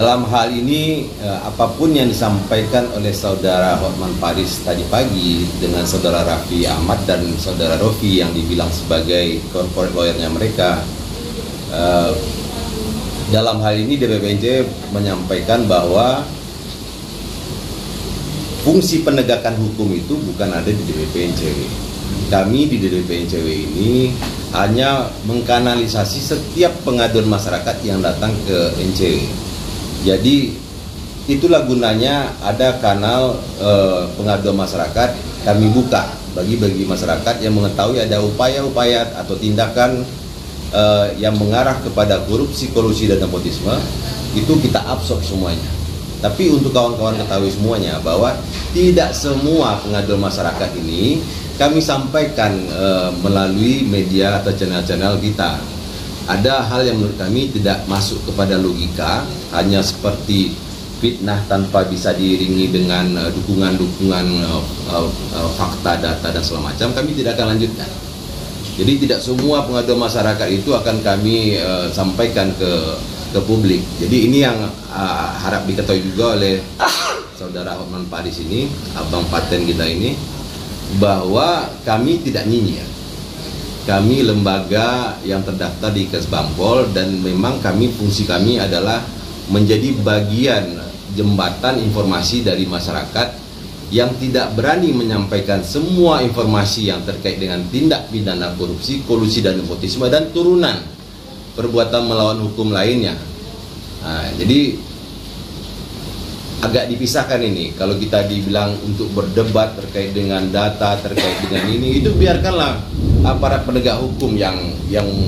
Dalam hal ini, apapun yang disampaikan oleh saudara Hotman Paris tadi pagi dengan saudara Raffi Ahmad dan saudara Rofi yang dibilang sebagai corporate lawyernya mereka, dalam hal ini DPP menyampaikan bahwa fungsi penegakan hukum itu bukan ada di DPP NCW. Kami di DPP NCW ini hanya mengkanalisasi setiap pengaduan masyarakat yang datang ke NCW. Jadi itulah gunanya ada kanal pengaduan masyarakat kami buka bagi masyarakat yang mengetahui ada upaya-upaya atau tindakan yang mengarah kepada korupsi, kolusi dan nepotisme, itu kita absorb semuanya. Tapi untuk kawan-kawan ketahui semuanya bahwa tidak semua pengaduan masyarakat ini kami sampaikan melalui media atau channel-channel kita. Ada hal yang menurut kami tidak masuk kepada logika, hanya seperti fitnah tanpa bisa diiringi dengan dukungan-dukungan fakta, data dan segala macam, kami tidak akan lanjutkan. Jadi tidak semua pengaduan masyarakat itu akan kami sampaikan ke publik. Jadi ini yang harap diketahui juga oleh saudara Hotman Paris ini, abang paten kita ini, bahwa kami tidak nyinyir. Kami lembaga yang terdaftar di Kesbangpol dan memang fungsi kami adalah menjadi bagian jembatan informasi dari masyarakat yang tidak berani menyampaikan semua informasi yang terkait dengan tindak pidana korupsi, kolusi dan nepotisme dan turunan perbuatan melawan hukum lainnya. Nah, jadi agak dipisahkan ini. Kalau kita dibilang untuk berdebat terkait dengan data, terkait dengan ini, itu biarkanlah aparat penegak hukum yang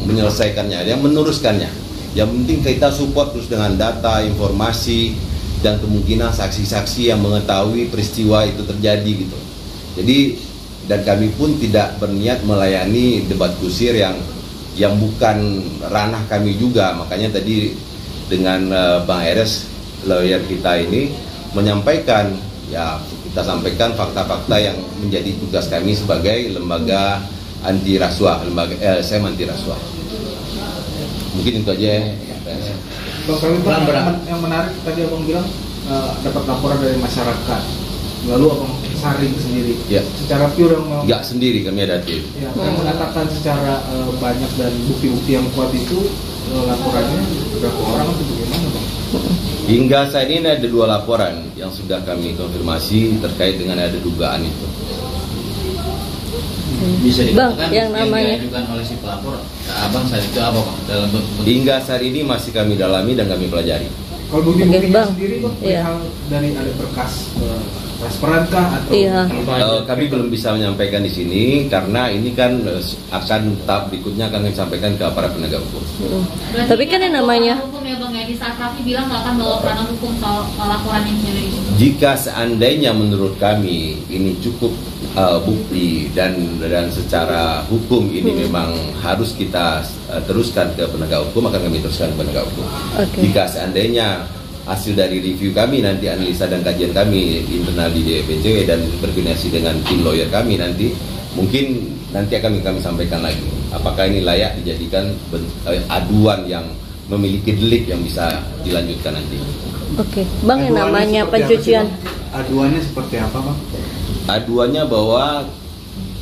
menyelesaikannya, yang meneruskannya. Yang penting kita support terus dengan data, informasi, dan kemungkinan saksi-saksi yang mengetahui peristiwa itu terjadi gitu. Jadi dan kami pun tidak berniat melayani debat kusir yang bukan ranah kami juga. Makanya tadi dengan Bang Eres, lawyer kita ini menyampaikan, ya kita sampaikan fakta-fakta yang menjadi tugas kami sebagai lembaga anti rasuah, lembaga LSM anti rasuah. Mungkin itu aja ya. Bang, yang menarik tadi abang bilang dapat laporan dari masyarakat, lalu abang saring sendiri. Ya. Secara pure yang nggak sendiri, kami ada tim. Ya, yang mengatakan secara banyak dan bukti-bukti yang kuat itu laporannya berapa orang atau bagaimana bang? Hingga saat ini ada 2 laporan yang sudah kami konfirmasi terkait dengan ada dugaan itu. Bisa dikatakan yang namanya diajukan oleh si pelapor ke abang saat itu apa bang? Dalam hingga saat ini masih kami dalami dan kami pelajari. Kalau bukti-buktinya sendiri bang, hal dari ada berkas transparan kah atau? Iya. Kami belum bisa menyampaikan di sini karena ini kan akan tahap berikutnya akan kami sampaikan ke para penegak hukum. Tapi kan yang namanya hukum ya bang ya, di saat Raffi bilang nggak akan bawa ranah hukum soal laporan yang dari itu. Jika seandainya menurut kami ini cukup bukti dan secara hukum ini memang harus kita teruskan ke penegak hukum, akan kami teruskan ke penegak hukum. Jika seandainya hasil dari review kami nanti, analisa dan kajian kami internal di DPP dan berkoordinasi dengan tim lawyer kami nanti, mungkin nanti akan kami sampaikan lagi apakah ini layak dijadikan aduan yang memiliki delik yang bisa dilanjutkan nanti. Oke, bang, yang namanya pencucian. Aduannya seperti apa bang? Aduannya bahwa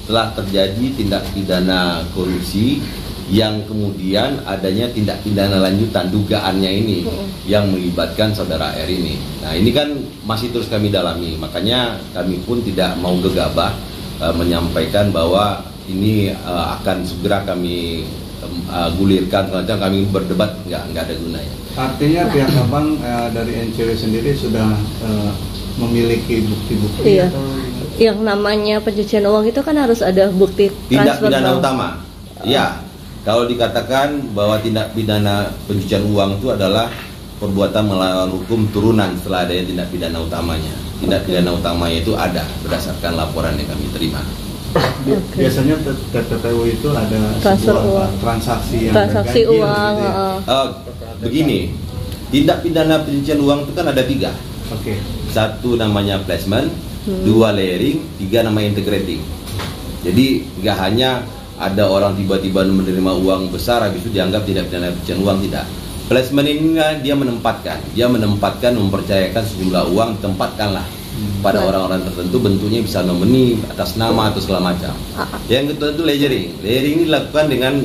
telah terjadi tindak pidana korupsi yang kemudian adanya tindak pidana lanjutan dugaannya ini yang melibatkan saudara R ini. Nah ini kan masih terus kami dalami, makanya kami pun tidak mau gegabah menyampaikan bahwa ini akan segera kami gulirkan, macam kami berdebat nggak ada gunanya. Artinya pihak abang dari NCW sendiri sudah memiliki bukti-bukti atau yang namanya pencucian uang itu kan harus ada bukti tindak pidana utama. Ya. Kalau dikatakan bahwa tindak pidana pencucian uang itu adalah perbuatan melawan hukum turunan setelah adanya tindak pidana utamanya. Tindak pidana utamanya itu ada berdasarkan laporan yang kami terima. Biasanya TPPU itu ada transaksi yang transaksi uang. Begini, tindak pidana pencucian uang itu kan ada 3. Satu namanya placement, 2 layering, 3 namanya integrating. Jadi nggak hanya ada orang tiba-tiba menerima uang besar habis itu dianggap tidak pidana pencucian uang, tidak. Placement ini dia menempatkan, mempercayakan sejumlah uang, tempatkanlah pada orang-orang tertentu, bentuknya bisa nomini, atas nama atau segala macam. Yang kedua itu layering. Layering ini dilakukan dengan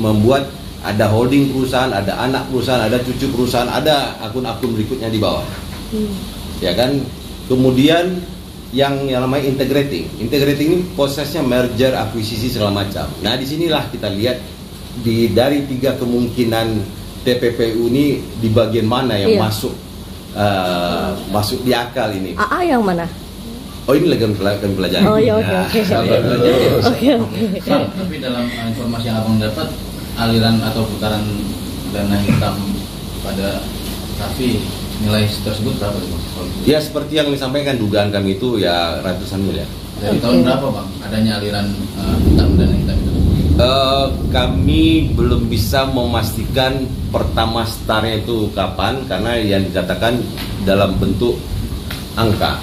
membuat ada holding perusahaan, ada anak perusahaan, ada cucu perusahaan, ada akun-akun berikutnya di bawah. Ya kan? Kemudian yang namanya integrating. Integrating ini prosesnya merger, akuisisi segala macam. Nah, disinilah kita lihat dari 3 kemungkinan TPPU ini di bagian mana yang masuk di akal ini. AA yang mana? Oh, ini lagi kami pelajari. Oh iya, oke. Tapi dalam informasi yang abang dapat, aliran atau putaran dana hitam pada Raffi, nilai tersebut berapa? Ya, seperti yang disampaikan, dugaan kami itu ya ratusan miliar. Dari tahun berapa bang adanya aliran dana hitam itu? Kami belum bisa memastikan pertama startnya itu kapan, karena yang dikatakan dalam bentuk angka.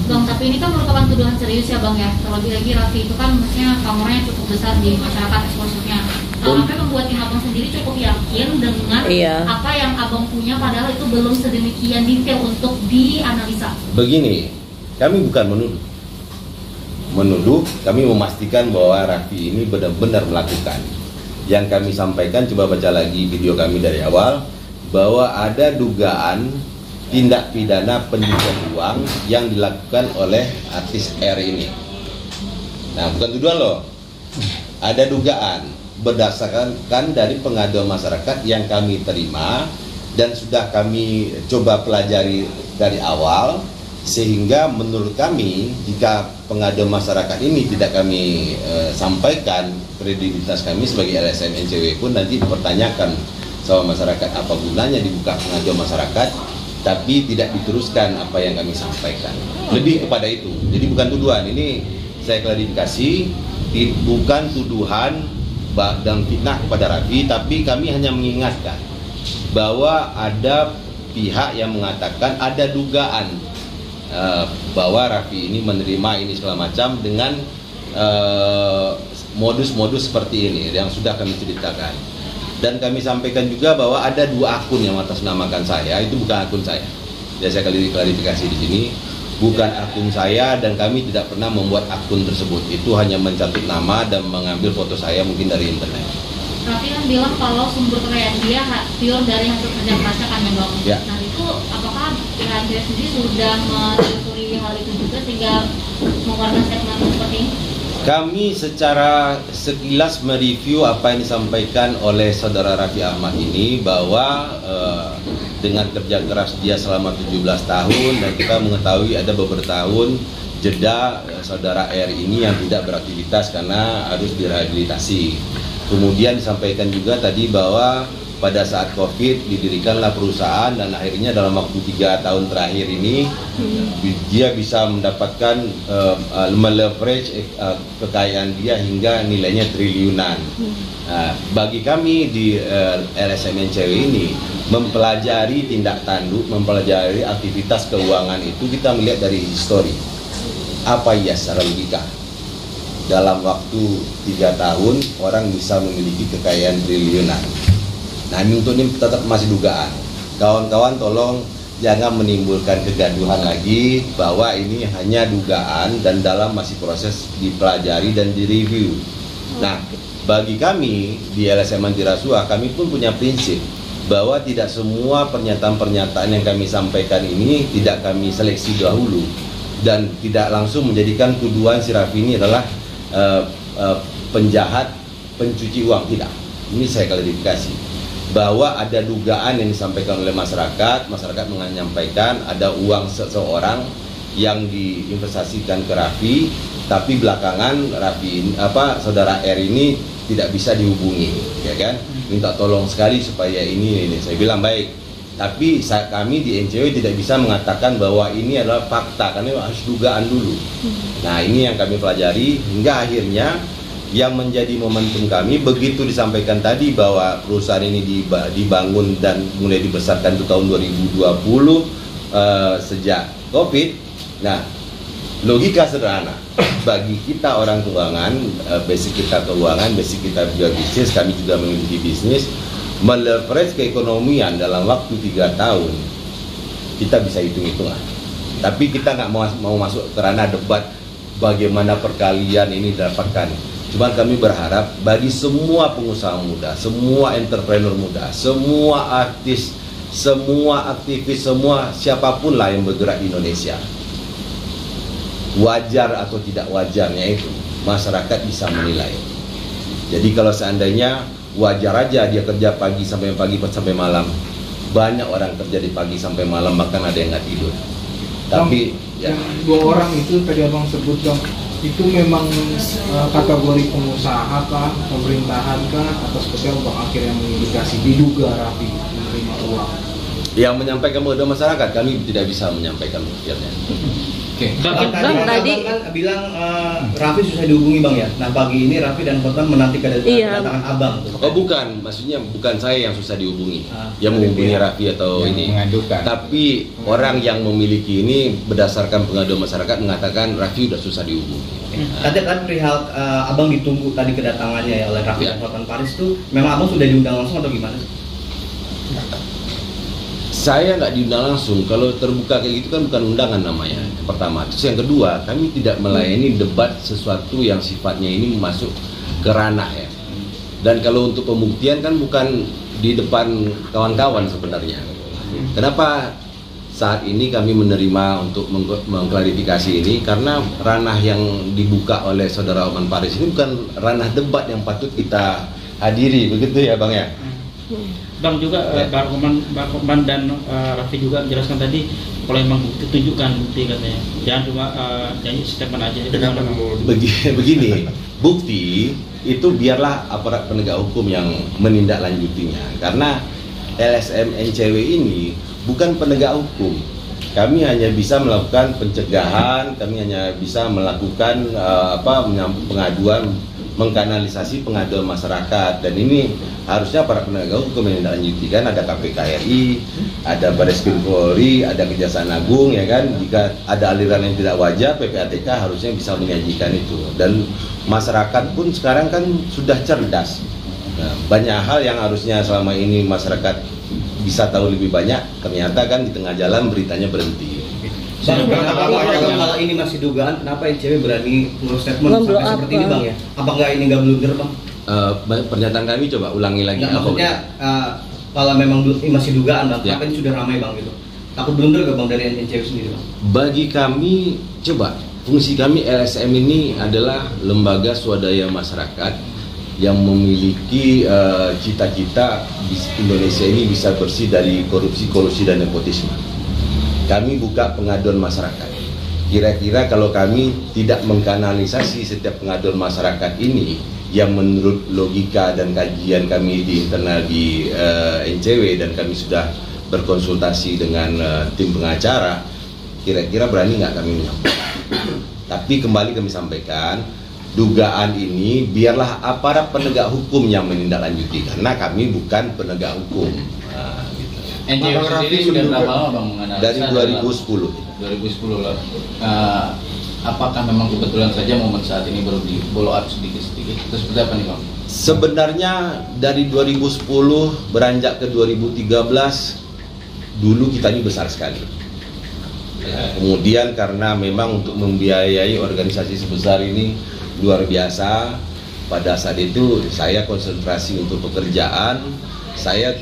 Bang, tapi ini kan merupakan tuduhan serius ya bang ya. Terlebih lagi Raffi itu kan maksudnya pamornya cukup besar di masyarakat eksposurnya. Apa yang membuat tim abang sendiri cukup yakin dengan apa yang abang punya, padahal itu belum sedemikian detail untuk dianalisa? Begini, kami bukan menuduh, kami memastikan bahwa Raffi ini benar-benar melakukan. Yang kami sampaikan, coba baca lagi video kami dari awal, bahwa ada dugaan tindak pidana pencucian uang yang dilakukan oleh artis R ini. Nah, bukan tuduhan loh, ada dugaan berdasarkan dari pengaduan masyarakat yang kami terima dan sudah kami coba pelajari dari awal. Sehingga menurut kami, jika pengaduan masyarakat ini tidak kami sampaikan, kredibilitas kami sebagai LSM NCW pun nanti dipertanyakan sama masyarakat, apa gunanya dibuka pengaduan masyarakat tapi tidak diteruskan apa yang kami sampaikan. Lebih kepada itu. Jadi bukan tuduhan, ini saya klarifikasi, bukan tuduhan dan fitnah kepada Raffi, tapi kami hanya mengingatkan bahwa ada pihak yang mengatakan ada dugaan bahwa Raffi ini menerima ini segala macam dengan modus-modus seperti ini yang sudah kami ceritakan. Dan kami sampaikan juga bahwa ada 2 akun yang mengatasnamakan saya, itu bukan akun saya. Ya, saya klarifikasi di sini, bukan akun saya dan kami tidak pernah membuat akun tersebut. Itu hanya mencatut nama dan mengambil foto saya mungkin dari internet. Raffi kan bilang kalau sumber kekayaan dia pure dari hasil kerja kerasnya kan ya bang. Ya. Nah itu apakah pihak sendiri sudah menelusuri hal itu juga sehingga mengeluarkan statement seperti ini? Kami secara sekilas mereview apa yang disampaikan oleh saudara Raffi Ahmad ini, bahwa dengan kerja keras dia selama 17 tahun dan kita mengetahui ada beberapa tahun jeda saudara R ini yang tidak beraktivitas karena harus direhabilitasi. Kemudian disampaikan juga tadi bahwa pada saat COVID didirikanlah perusahaan dan akhirnya dalam waktu 3 tahun terakhir ini dia bisa mendapatkan meleverage kekayaan dia hingga nilainya triliunan. Bagi kami di LSM NCW ini mempelajari tindak tanduk, mempelajari aktivitas keuangan itu kita melihat dari histori. Apa ya secara logika? Dalam waktu 3 tahun orang bisa memiliki kekayaan triliunan. Nah, untuk ini tetap masih dugaan. Kawan-kawan tolong jangan menimbulkan kegaduhan lagi bahwa ini hanya dugaan dan dalam masih proses dipelajari dan direview. Nah, bagi kami di LSM Anti Rasuah, kami pun punya prinsip bahwa tidak semua pernyataan-pernyataan yang kami sampaikan ini tidak kami seleksi dahulu dan tidak langsung menjadikan tuduhan si Raffi ini adalah penjahat, pencuci uang. Tidak. Ini saya klarifikasi bahwa ada dugaan yang disampaikan oleh masyarakat menyampaikan ada uang seseorang yang diinvestasikan ke Raffi, tapi belakangan Raffi saudara R ini tidak bisa dihubungi, ya kan? Minta tolong sekali supaya ini. Saya bilang baik, tapi kami di NCW tidak bisa mengatakan bahwa ini adalah fakta karena harus dugaan dulu. Nah, ini yang kami pelajari hingga akhirnya yang menjadi momentum kami begitu disampaikan tadi bahwa perusahaan ini dibangun dan mulai dibesarkan itu tahun 2020 sejak COVID. Nah, logika sederhana bagi kita orang keuangan, basic kita keuangan, basic kita juga bisnis, kami juga memiliki bisnis. meleverage keekonomian dalam waktu 3 tahun, kita bisa hitung-hitungan. Tapi kita nggak mau masuk ke ranah debat bagaimana perkalian ini didapatkan. Cuma kami berharap bagi semua pengusaha muda, semua entrepreneur muda, semua artis, semua aktivis, semua siapapun lah yang bergerak di Indonesia, wajar atau tidak wajarnya itu masyarakat bisa menilai. Jadi kalau seandainya wajar aja dia kerja pagi sampai malam, banyak orang kerja di pagi sampai malam, bahkan ada yang nggak tidur. Tapi yang 2 orang itu tadi abang sebut dong, itu memang kategori pengusaha kah, pemerintahan kah, atau seperti apa bang akhirnya mengindikasi diduga Raffi menerima uang? Yang menyampaikan kepada masyarakat, kami tidak bisa menyampaikan detailnya. Oke. Bang tadi kan bilang Raffi susah dihubungi bang ya. Nah pagi ini Raffi dan Korban menanti kedatangan abang. Oh bukan, maksudnya bukan saya yang susah dihubungi, yang menghubungi Raffi atau yang ini mengadukan. Tapi orang yang memiliki ini berdasarkan pengaduan masyarakat mengatakan Raffi sudah susah dihubungi. Tadi perihal abang ditunggu tadi kedatangannya ya oleh Raffi dan Hotman Paris itu, memang abang sudah diundang langsung atau gimana? Saya nggak diundang langsung. Kalau terbuka kayak gitu kan bukan undangan namanya. Pertama. Terus yang kedua, kami tidak melayani debat sesuatu yang sifatnya ini masuk ke ranah ya. Dan kalau untuk pembuktian kan bukan di depan kawan-kawan sebenarnya. Kenapa saat ini kami menerima untuk mengklarifikasi ini? Karena ranah yang dibuka oleh saudara Hotman Paris ini bukan ranah debat yang patut kita hadiri, begitu ya Bang ya? Bang juga Bang Hotman dan Raffi juga menjelaskan tadi kalau memang bukti tunjukkan bukti katanya, jangan cuma janji statement aja. Begini, bukti itu biarlah aparat penegak hukum yang menindaklanjutinya, karena LSM NCW ini bukan penegak hukum. Kami hanya bisa melakukan pencegahan, kami hanya bisa melakukan pengaduan, mengkanalisasi pengaduan masyarakat, dan ini harusnya para penegak hukum yang menindaklanjuti. Kan ada KPK RI, ada Barreskrim Polri, ada Kejaksaan Agung ya kan. Jika ada aliran yang tidak wajar, PPATK harusnya bisa menyajikan itu. Dan masyarakat pun sekarang kan sudah cerdas. Nah, banyak hal yang harusnya selama ini masyarakat bisa tahu lebih banyak, ternyata kan di tengah jalan beritanya berhenti. Kalau ini masih dugaan, kenapa NCW berani ngurus statement sampai seperti ini bang ya? Apa nggak ini nggak blunder bang? Pernyataan kami coba ulangi lagi. Nah, maksudnya kalau memang ini masih dugaan bang, kenapa ini sudah ramai bang gitu? Takut blunder gak bang dari NCW sendiri bang? Bagi kami, coba fungsi kami LSM ini adalah lembaga swadaya masyarakat yang memiliki cita-cita Indonesia ini bisa bersih dari korupsi, kolusi dan nepotisme. Kami buka pengaduan masyarakat. Kira-kira kalau kami tidak mengkanalisasi setiap pengaduan masyarakat ini yang menurut logika dan kajian kami di internal di NCW, dan kami sudah berkonsultasi dengan tim pengacara, kira-kira berani nggak kami menyampaikan. Tapi kembali kami sampaikan, dugaan ini biarlah aparat penegak hukum yang menindaklanjuti, karena kami bukan penegak hukum. NCW sendiri sudah berapa lama bang menganalisa? Dari 2010. 2010 lah. Apakah memang kebetulan saja momen saat ini baru di blow up sedikit-sedikit? Itu seperti apa nih bang? Sebenarnya dari 2010 beranjak ke 2013, dulu kita ini besar sekali. Kemudian karena memang untuk membiayai organisasi sebesar ini luar biasa, pada saat itu saya konsentrasi untuk pekerjaan, saya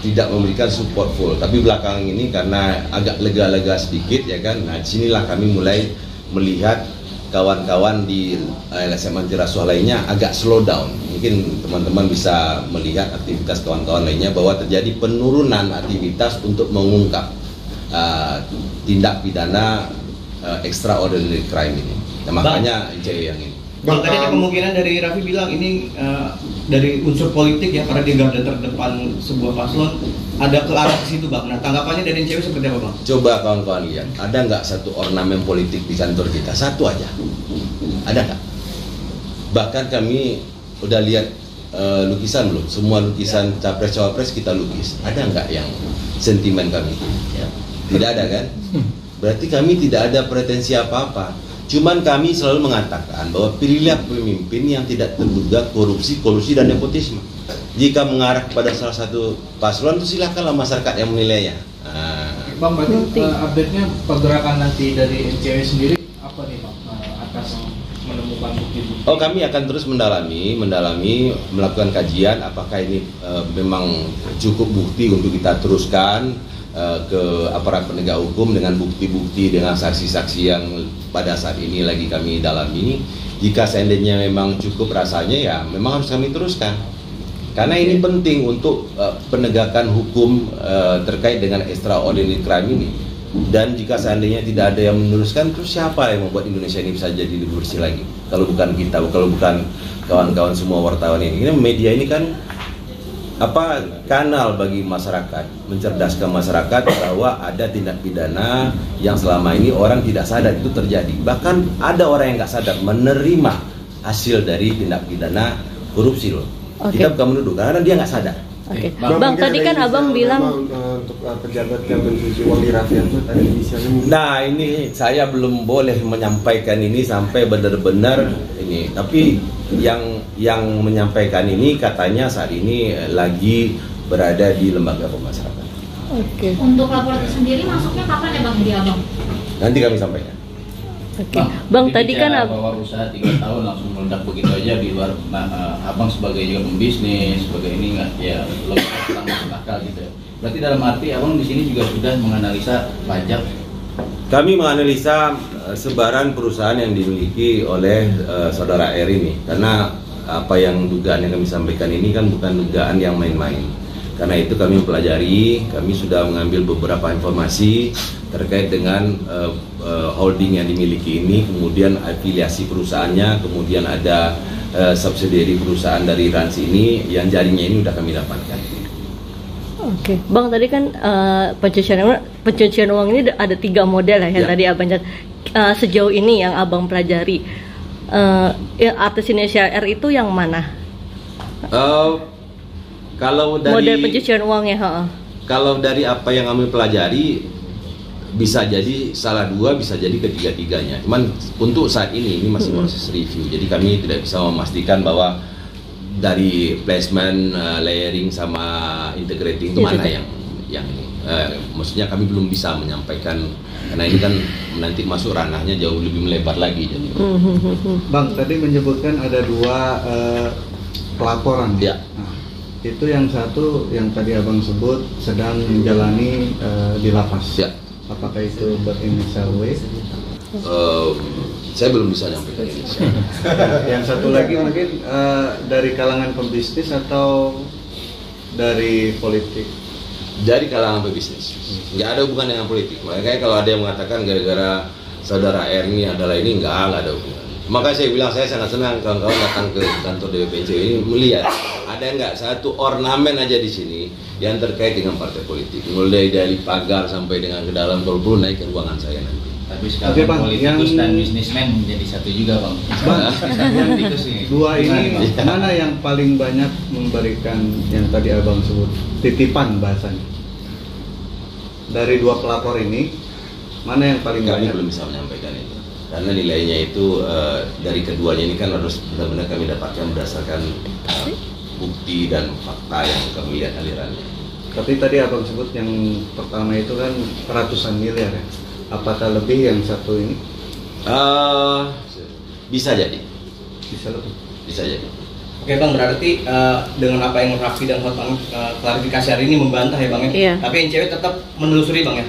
tidak memberikan support full. Tapi belakangan ini karena agak lega-lega sedikit ya kan, nah disinilah kami mulai melihat kawan-kawan di LSM anti rasuah lainnya agak slow down. Mungkin teman-teman bisa melihat aktivitas kawan-kawan lainnya bahwa terjadi penurunan aktivitas untuk mengungkap tindak pidana extraordinary crime ini. Nah, makanya ICW yang ini. Bang, tadi ada kemungkinan dari Raffi bilang ini dari unsur politik ya, karena dia garda terdepan sebuah paslon, ada ke arah ke situ bang. Nah tanggapannya dari NCW seperti apa bang? Coba kawan-kawan lihat, ada nggak satu ornamen politik di kantor kita? Satu aja, ada nggak? Bahkan kami udah lihat lukisan belum? Semua lukisan capres-cawapres kita lukis. Ada nggak yang sentimen kami? Tidak ada kan? Berarti kami tidak ada pretensi apa-apa. Cuman kami selalu mengatakan bahwa pilihlah pemimpin yang tidak terduga korupsi, kolusi dan nepotisme. jika mengarah kepada salah satu paslon itu silakanlah masyarakat yang menilainya. Bang, berarti update-nya pergerakan nanti dari NCW sendiri apa nih Bang, atas menemukan bukti-bukti? Oh, kami akan terus mendalami, melakukan kajian apakah ini memang cukup bukti untuk kita teruskan ke aparat penegak hukum dengan bukti-bukti, dengan saksi-saksi yang pada saat ini lagi kami dalami. Jika seandainya memang cukup rasanya, ya memang harus kami teruskan. Karena ini penting untuk penegakan hukum terkait dengan extraordinary crime ini. Dan jika seandainya tidak ada yang meneruskan, terus siapa yang membuat Indonesia ini bisa jadi lebih bersih lagi? Kalau bukan kita, kalau bukan kawan-kawan semua wartawan ini. Ini media ini kan kanal bagi masyarakat, mencerdaskan masyarakat bahwa ada tindak pidana yang selama ini orang tidak sadar itu terjadi. Bahkan ada orang yang nggak sadar menerima hasil dari tindak pidana korupsi loh. Kita bukan menuduh karena dia nggak sadar. Oke. Bang, tadi kan abang bilang untuk pejabat yang mencuci uang di Raffianto tadi inisialnya. Nah, ini saya belum boleh menyampaikan ini sampai benar-benar ini. Tapi yang menyampaikan ini katanya saat ini lagi berada di lembaga pemasyarakatan. Oke. Untuk laporan itu sendiri masuknya kapan ya Bang di Abang? Nanti kami sampaikan. Oke. Bang, tadi kan bahwa usaha 3 tahun langsung meledak begitu aja di luar. Abang sebagai juga pembisnis, sebagai ini nggak ya lebih masuk akal gitu ya. Berarti dalam arti abang di sini juga sudah menganalisa pajak. Kami menganalisa sebaran perusahaan yang dimiliki oleh saudara R ini, karena apa yang dugaan yang kami sampaikan ini kan bukan dugaan yang main-main. Karena itu kami pelajari, kami sudah mengambil beberapa informasi terkait dengan holding yang dimiliki ini, kemudian afiliasi perusahaannya, kemudian ada subsidiary perusahaan dari Rans ini yang jaringnya ini sudah kami dapatkan. Oke, Bang, tadi kan pencucian uang ini ada 3 model ya, yang tadi abang sejauh ini yang abang pelajari. Artis inisial R itu yang mana? Kalau dari model pencucian uangnya, kalau dari apa yang kami pelajari bisa jadi salah 2, bisa jadi ketiga-tiganya. Cuman untuk saat ini masih proses review. Jadi kami tidak bisa memastikan bahwa dari placement, layering sama integrating itu mana yang ini. Maksudnya kami belum bisa menyampaikan karena ini kan nanti masuk ranahnya jauh lebih melebar lagi. Jadi. Bang, tadi menyebutkan ada 2 pelaporan. Ya. Nah, itu yang satu yang tadi abang sebut sedang menjalani di lapas. Ya. Apakah itu berinisial W? Saya belum bisa nyampaikan ini. Yang satu lagi mungkin dari kalangan pembisnis atau dari politik? Dari kalangan pebisnis, nggak ada hubungan dengan politik. Makanya kalau ada yang mengatakan gara-gara saudara R ini adalah ini, nggak ada hubungan. Makanya saya bilang saya sangat senang kawan-kawan datang ke kantor DPP ini melihat ada nggak satu ornamen aja di sini yang terkait dengan partai politik. Mulai dari pagar sampai dengan ke dalam tol pun naik ke ruangan saya nanti. Tapi sekarang politikus dan bisnismen menjadi satu juga bang. Dua ini mana yang paling banyak memberikan yang tadi abang sebut titipan bahasanya? Dari 2 pelapor ini mana yang paling banyak? Kami belum bisa menyampaikan itu karena nilainya itu dari keduanya ini kan harus benar-benar kami dapatkan berdasarkan bukti dan fakta yang kami lihat alirannya. Tapi tadi abang sebut yang pertama itu kan ratusan miliar ya. Apakah lebih yang satu ini? Bisa jadi. Bisa lebih. Bisa jadi. Oke bang, berarti dengan apa yang Raffi dan Hotman klarifikasi hari ini membantah ya bang ya? Iya. Tapi NCW tetap menelusuri bang ya?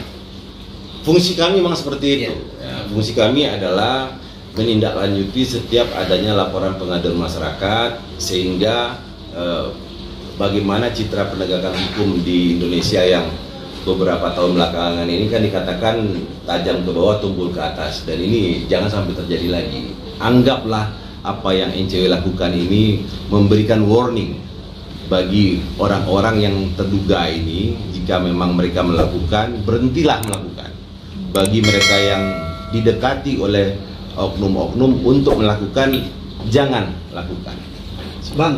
Fungsi kami memang seperti itu. Ya, fungsi kami adalah menindaklanjuti setiap adanya laporan pengaduan masyarakat sehingga bagaimana citra penegakan hukum di Indonesia yang beberapa tahun belakangan ini kan dikatakan tajam ke bawah tumbul ke atas, dan ini jangan sampai terjadi lagi. Anggaplah apa yang NCW lakukan ini memberikan warning bagi orang-orang yang terduga ini. Jika memang mereka melakukan, berhentilah melakukan. Bagi mereka yang didekati oleh oknum-oknum untuk melakukan, jangan lakukan. Bang,